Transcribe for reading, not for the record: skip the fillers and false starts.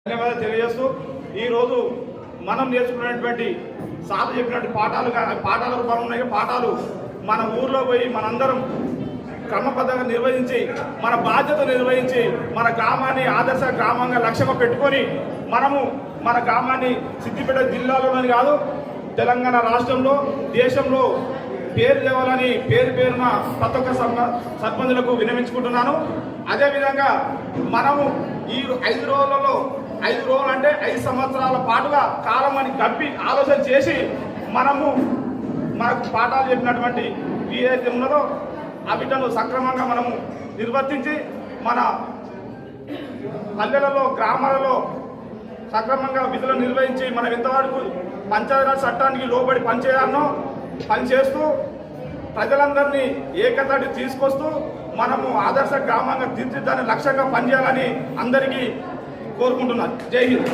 ధన్యవాదాలు తెలియజేస్తూ ఈరోజు మనం నేర్చుకున్నటువంటి సాధు చెప్పినటువంటి పాఠాల రూపంలో ఉన్నాయి. పాఠాలు మన ఊర్లో పోయి మనందరం క్రమబద్ధంగా నిర్వహించి మన బాధ్యత నిర్వహించి మన గ్రామాన్ని ఆదర్శ గ్రామంగా లక్ష్యంగా పెట్టుకొని మనము మన గ్రామాన్ని సిద్దిపేట జిల్లాలోని కాదు తెలంగాణ రాష్ట్రంలో దేశంలో పేరు తేవాలని పేరున ప్రతి ఒక్క సర్పంచులకు విన్నవించుకుంటున్నాను. అదేవిధంగా మనము ఈ 5 రోజులలో 5 రోజులు అంటే 5 సంవత్సరాల పాటుగా కాలం అని గప్పి ఆలోచన చేసి మనము మనకు పాఠాలు చెప్పినటువంటి ఏదైతే ఉన్నదో ఆ బిడ్డను సక్రమంగా మనము నిర్వర్తించి మన పల్లెలలో గ్రామాలలో సక్రమంగా విధులు నిర్వహించి మనం ఎంతవరకు పంచాయతీరాజ్ చట్టానికి లోబడి పనిచేస్తూ ప్రజలందరినీ ఏకతాటి తీసుకొస్తూ మనము ఆదర్శ గ్రామంగా తీర్చిదిద్దాలని లక్ష్యంగా పనిచేయాలని అందరికీ కోరుకుంటున్నాను. జై హింద్.